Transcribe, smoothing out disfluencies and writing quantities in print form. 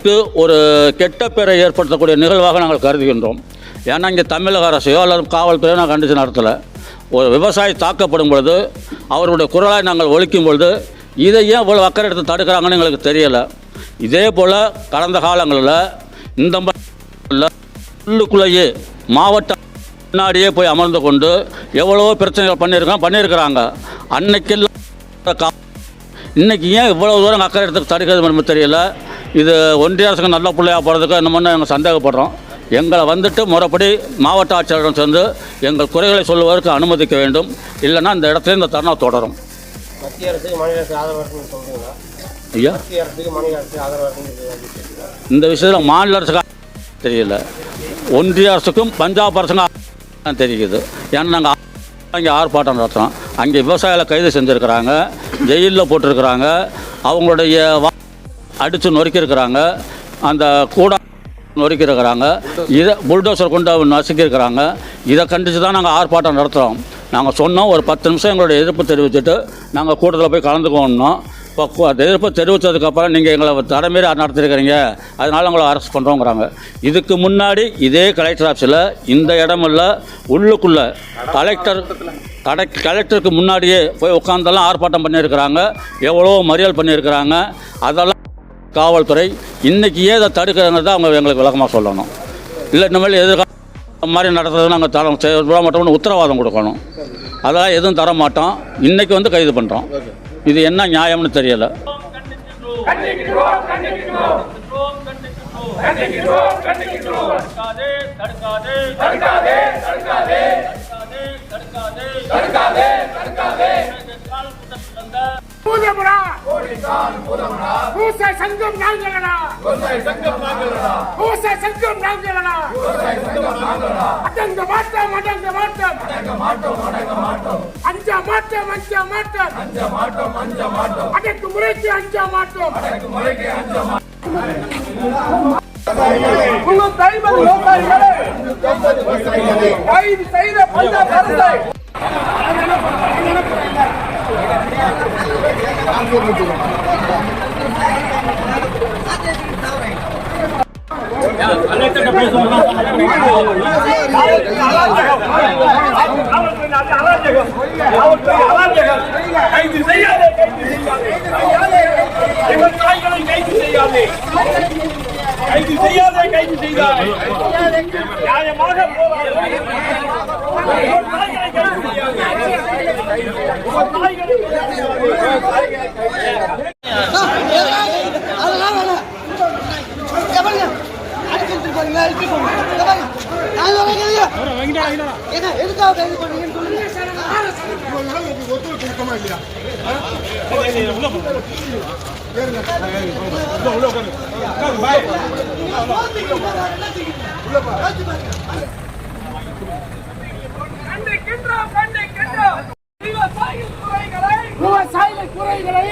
அரசுக்கு ஒரு கெட்ட பேரை ஏற்படுத்தக்கூடிய நிகழ்வாக நாங்கள் கருதுகின்றோம். ஏன்னா இங்கே தமிழக அரசையோ அல்லது காவல்துறையோ நான் கண்டித்து நடத்தலை. ஒரு விவசாயி தாக்கப்படும் பொழுது அவருடைய குரலாய் நாங்கள் ஒழிக்கும் பொழுது இதை ஏன் இவ்வளோ அக்கறை எடுத்து தடுக்கிறாங்கன்னு எங்களுக்கு தெரியலை. இதே போல் கடந்த காலங்களில் இந்த உள்ளுக்குள்ளேயே மாவட்ட முன்னாடியே போய் அமர்ந்து கொண்டு எவ்வளவோ பிரச்சனைகள் பண்ணியிருக்கிறாங்க. அன்னைக்கெல்லாம் இன்றைக்கி ஏன் இவ்வளோ தூரம் அக்கறை எடுத்து தடுக்கிறது தெரியல. இது ஒன்றிய அரசுக்கு நல்ல பிள்ளையாக போகிறதுக்கு என்னமோன்னு நாங்கள் சந்தேகப்படுறோம். எங்களை வந்துட்டு முறைப்படி மாவட்ட ஆட்சியரிடம் சேர்ந்து எங்கள் குறைகளை சொல்லுவதற்கு அனுமதிக்க வேண்டும். இல்லைன்னா இந்த இடத்துல இந்த தருணம் தொடரும். மத்திய அரசுக்கு மாநில அரசு ஆதரவு சொல்றீங்களா? ஐயா, மத்திய அரசுக்கு மாநில அரசு ஆதரவு இந்த விஷயத்தில் மாநில அரசுக்கு தெரியல, ஒன்றிய அரசுக்கும் பஞ்சாப் அரசுக்கும் தெரியுது. ஏன்னா நாங்கள் அங்கே ஆர்ப்பாட்டம் நடத்துகிறோம். அங்கே விவசாயிகளை கைது செஞ்சுருக்கிறாங்க, ஜெயிலில் போட்டிருக்கிறாங்க, அவங்களுடைய அடித்து நொறுக்கியிருக்கிறாங்க, அந்த கூட நொறுக்கியிருக்கிறாங்க, இதை புல்டோசர் கொண்டு நசுக்கியிருக்கிறாங்க. இதை கண்டித்து தான் நாங்கள் ஆர்ப்பாட்டம் நடத்துகிறோம். நாங்கள் சொன்னோம் ஒரு 10 நிமிஷம் எங்களுடைய எதிர்ப்பு தெரிவிச்சுட்டு நாங்கள் கூட்டத்தில் போய் கலந்துக்கோன்னோம். இப்போ எதிர்ப்பு தெரிவித்ததுக்கப்புறம் நீங்கள் எங்களை தடமீறி நடத்திருக்கிறீங்க, அதனால் உங்களை அரெஸ்ட் பண்ணுறோங்கிறாங்க. இதுக்கு முன்னாடி இதே கலெக்டர் ஆஃபீஸில் இந்த இடமில்ல உள்ளுக்குள்ளே கலெக்டருக்கு முன்னாடியே போய் உட்காந்தெல்லாம் ஆர்ப்பாட்டம் பண்ணியிருக்கிறாங்க, எவ்வளோ மறியல் பண்ணியிருக்கிறாங்க. அதெல்லாம் காவல்துறை இன்றைக்கி ஏதை தடுக்கிறாங்கிறத அவங்க எங்களுக்கு விளக்கமாக சொல்லணும். இல்லை இனிமேல் எதிர்கால மாதிரி நடத்துறது நாங்கள் விட மாட்டோம்னு உத்தரவாதம் கொடுக்கணும். அதெல்லாம் எதுவும் தர மாட்டோம். இன்றைக்கி வந்து கைது பண்ணுறோம். இது என்ன நியாயம்னு தெரியலை. சங்கம் நாங்களா அடங்க மாட்டோம் அஞ்ச மாட்டோம் அடக்கு முறைக்கு அஞ்ச மாட்டோம். கைது செய்த பஞ்சாப் அரசை கைது செய்யாதே, எங்கள் தாய்களை கைது செய்யாதே, கைது செய்யாதே, கைது செய்யாதே, நியாயமாக விவசாயிகள் குறைகளை